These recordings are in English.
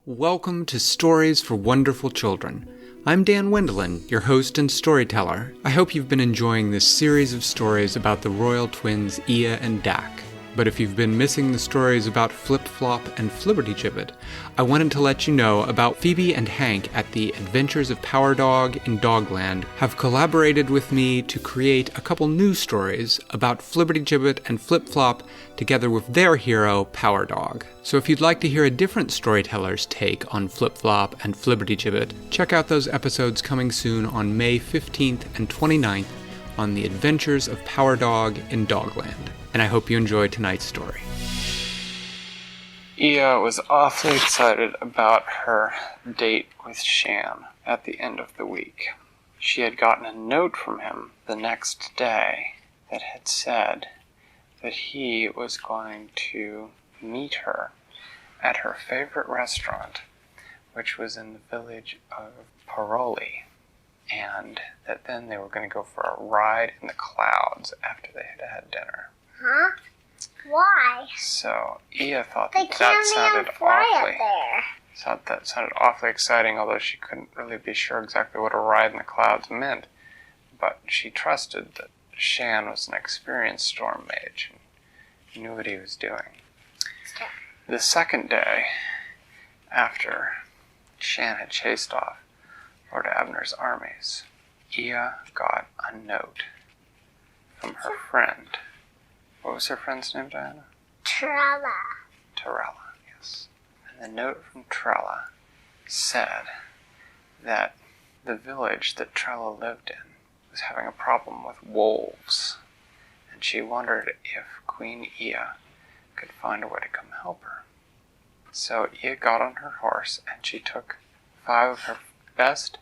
Welcome to Stories for Wonderful Children. I'm Dan Wendelin, your host and storyteller. I hope you've been enjoying this series of stories about the royal twins Ia and Dak. But if you've been missing the stories about Flip Flop and Flibbertigibbet, I wanted to let you know about Phoebe and Hank at the Adventures of Power Dog in Dogland have collaborated with me to create a couple new stories about Flibbertigibbet and Flip Flop together with their hero, Power Dog. So if you'd like to hear a different storyteller's take on Flip Flop and Flibbertigibbet, check out those episodes coming soon on May 15th and 29th on the Adventures of Power Dog in Dogland. And I hope you enjoy tonight's story. Ia was awfully excited about her date with Shan at the end of the week. She had gotten a note from him the next day that had said that he was going to meet her at her favorite restaurant, which was in the village of Paroli, and that then they were going to go for a ride in the clouds after they had had dinner. Huh? Why? So Ia thought that sounded awfully exciting, although she couldn't really be sure exactly what a ride in the clouds meant. But she trusted that Shan was an experienced storm mage and knew what he was doing. The second day, after Shan had chased off Lord Abner's armies, Ia got a note from her friend. What was her friend's name, Diana? Trella. Trella, yes. And the note from Trella said that the village that Trella lived in was having a problem with wolves, and she wondered if Queen Ia could find a way to come help her. So Ia got on her horse, and she took 5 of her best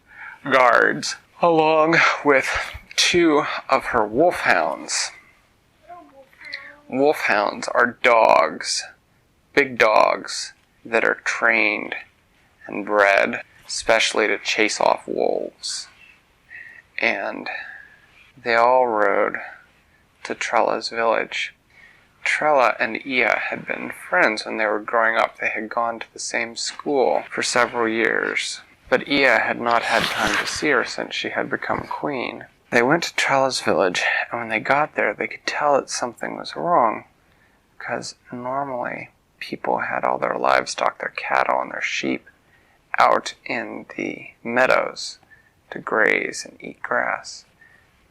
guards, along with 2 of her wolfhounds. Wolfhounds are dogs, big dogs, that are trained and bred especially to chase off wolves. And they all rode to Trella's village. Trella and Ia had been friends when they were growing up. They had gone to the same school for several years, but Ia had not had time to see her since she had become queen. They went to Trella's village, and when they got there, they could tell that something was wrong, because normally people had all their livestock, their cattle and their sheep, out in the meadows to graze and eat grass.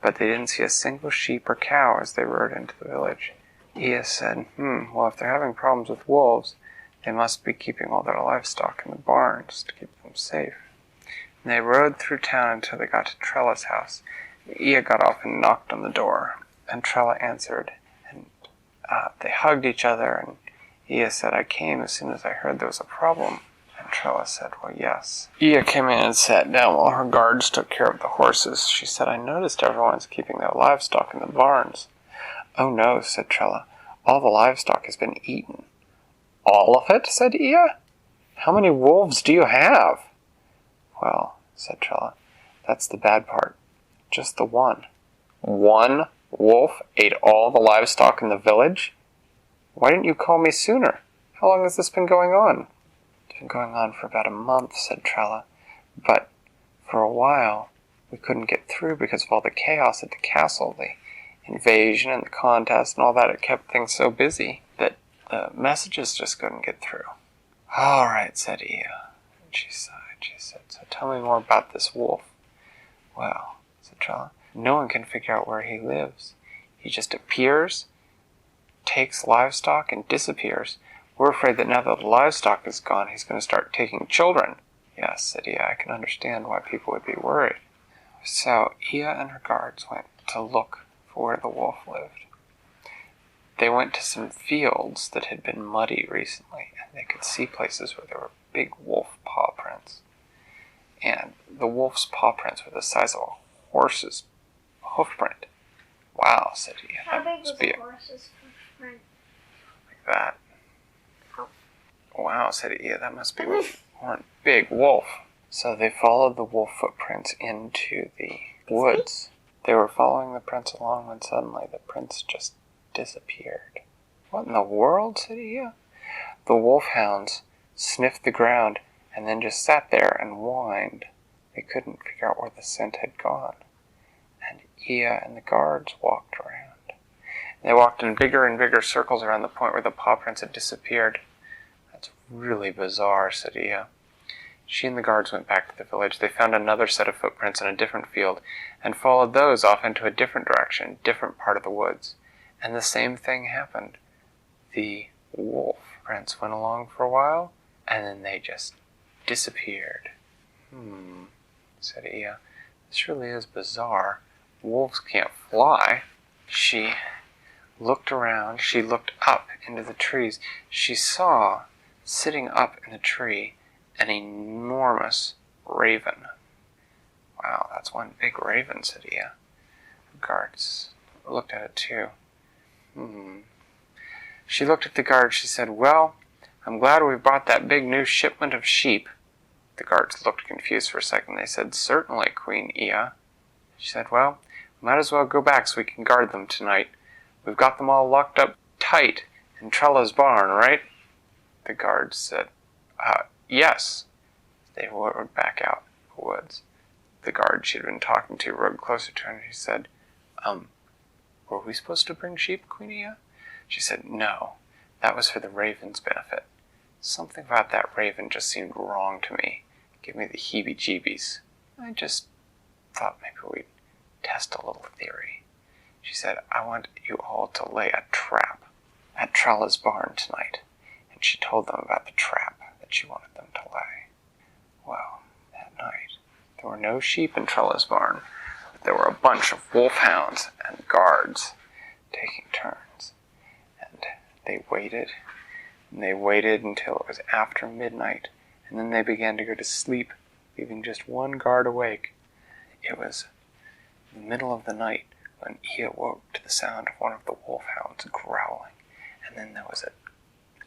But they didn't see a single sheep or cow as they rode into the village. Ia said, well, if they're having problems with wolves, they must be keeping all their livestock in the barns to keep them safe. And they rode through town until they got to Trella's house. Ia got off and knocked on the door, and Trella answered, and they hugged each other, and Ia said, I came as soon as I heard there was a problem. And Trella said, well, yes. Ia came in and sat down while her guards took care of the horses. She said, I noticed everyone's keeping their livestock in the barns. Oh no, said Trella, all the livestock has been eaten. All of it? Said Ia. How many wolves do you have? Well, said Trella, that's the bad part. Just the one. One wolf ate all the livestock in the village? Why didn't you call me sooner? How long has this been going on? It's been going on for about a month, said Trella. But for a while, we couldn't get through because of all the chaos at the castle, the invasion and the contest and all that. It kept things so busy that the messages just couldn't get through. All right, said Ia. And she sighed. She said, so tell me more about this wolf. Well, said Trella, no one can figure out where he lives. He just appears, takes livestock, and disappears. We're afraid that now that the livestock is gone, he's going to start taking children. Yes, said Ia, I can understand why people would be worried. So Ia and her guards went to look for where the wolf lived. They went to some fields that had been muddy recently, and they could see places where there were big wolf paw prints. And the wolf's paw prints were the size of a horse's hoof print. Wow, said Ia. How big was the horse's hoof print? Like that. Oh. Wow, said Ia, that must be one big wolf. So they followed the wolf footprints into the woods. They were following the prints along when suddenly the prints just disappeared. What in the world, said Ia? The wolfhounds sniffed the ground and then just sat there and whined. They couldn't figure out where the scent had gone. And Ia and the guards walked around. They walked in bigger and bigger circles around the point where the paw prints had disappeared. "That's really bizarre," said Ia. She and the guards went back to the village. They found another set of footprints in a different field, and followed those off into a different direction, different part of the woods. And the same thing happened. The wolf prints went along for a while, and then they just disappeared. Said Ia. "This really is bizarre. Wolves can't fly." She looked around. She looked up into the trees. She saw, sitting up in a tree, an enormous raven. "Wow, that's one big raven," said Ia. The guards looked at it too. She looked at the guards. She said, "Well, I'm glad we brought that big new shipment of sheep." The guards looked confused for a second. They said, "Certainly, Queen Ia." She said, "Well, we might as well go back so we can guard them tonight. We've got them all locked up tight in Trella's barn, right?" The guards said, "Yes." They rode back out of the woods. The guard she'd been talking to rode closer to her, and he said, "Were we supposed to bring sheep, Queen Ia?" She said, "No, that was for the raven's benefit. Something about that raven just seemed wrong to me. Give me the heebie-jeebies. I just thought maybe we'd test a little theory." She said, "I want you all to lay a trap at Trella's barn tonight." And she told them about the trap that she wanted them to lay. Well, that night, there were no sheep in Trella's barn, but there were a bunch of wolfhounds and guards taking turns. And they waited, and they waited until it was after midnight, and then they began to go to sleep, leaving just one guard awake. It was in the middle of the night when Ia woke to the sound of one of the wolfhounds growling, and then there was a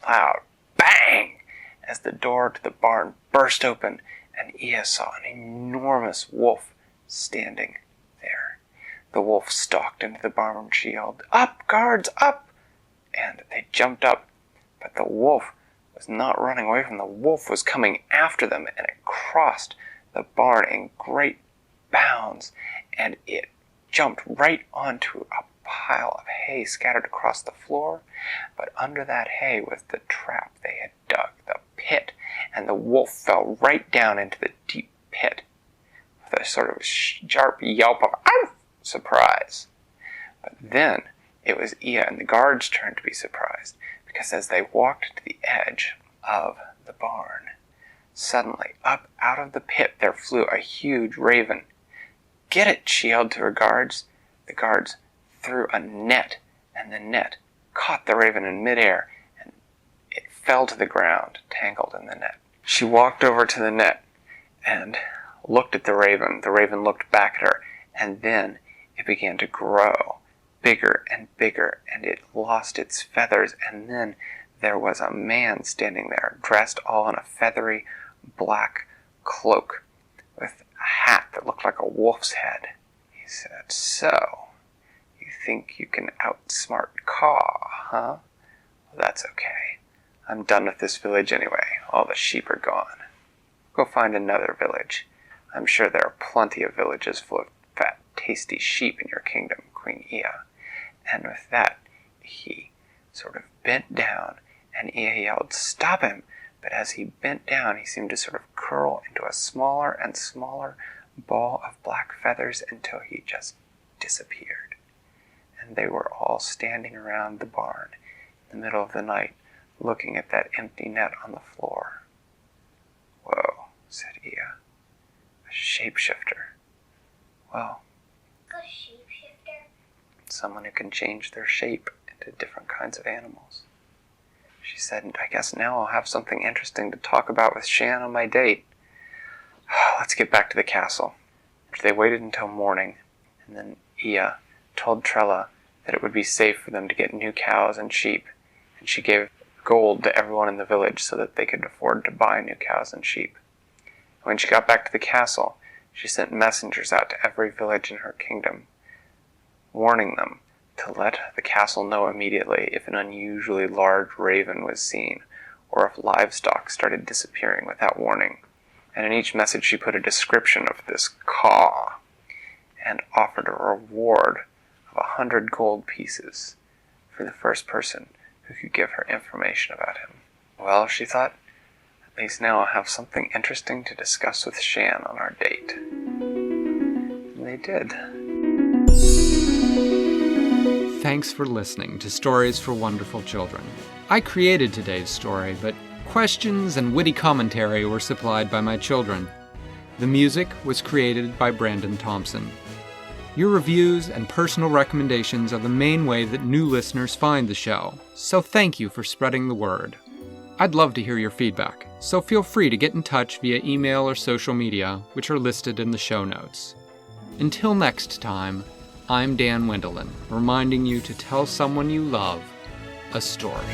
loud bang as the door to the barn burst open, and Ia saw an enormous wolf standing there. The wolf stalked into the barn and she yelled, "Up, guards, up!" And they jumped up, but the wolf was not running away from them. The wolf was coming after them, and it crossed the barn in great bounds, and it jumped right onto a pile of hay scattered across the floor, but under that hay was the trap they had dug, the pit, and the wolf fell right down into the deep pit with a sort of sharp yelp of "Ow!" surprise. But then it was Ia and the guards' turn to be surprised, because as they walked to the edge of the barn, suddenly up out of the pit there flew a huge raven. "Get it!" she yelled to her guards. The guards threw a net, and the net caught the raven in midair, and it fell to the ground, tangled in the net. She walked over to the net and looked at the raven. The raven looked back at her, and then it began to grow bigger and bigger, and it lost its feathers, and then there was a man standing there, dressed all in a feathery black cloak, with a hat that looked like a wolf's head. He said, "So, you think you can outsmart Caw, huh? Well, that's okay. I'm done with this village anyway. All the sheep are gone. Go find another village. I'm sure there are plenty of villages full of fat, tasty sheep in your kingdom, Queen Ia." And with that, he sort of bent down, and Ia yelled, "Stop him!" But as he bent down, he seemed to sort of curl into a smaller and smaller ball of black feathers until he just disappeared. And they were all standing around the barn in the middle of the night, looking at that empty net on the floor. "Whoa," said Ia. "A shapeshifter. Well, A shapeshifter? someone who can change their shape into different kinds of animals." She said, "I guess now I'll have something interesting to talk about with Shan on my date. Let's get back to the castle." They waited until morning, and then Ia told Trella that it would be safe for them to get new cows and sheep, and she gave gold to everyone in the village so that they could afford to buy new cows and sheep. When she got back to the castle, she sent messengers out to every village in her kingdom, warning them to let the castle know immediately if an unusually large raven was seen, or if livestock started disappearing without warning. And in each message she put a description of this caw, and offered a reward of 100 gold pieces for the first person who could give her information about him. Well, she thought, at least now I'll have something interesting to discuss with Shan on our date. And they did. Thanks for listening to Stories for Wonderful Children. I created today's story, but questions and witty commentary were supplied by my children. The music was created by Brandon Thompson. Your reviews and personal recommendations are the main way that new listeners find the show, so thank you for spreading the word. I'd love to hear your feedback, so feel free to get in touch via email or social media, which are listed in the show notes. Until next time, I'm Dan Wendelin, reminding you to tell someone you love a story.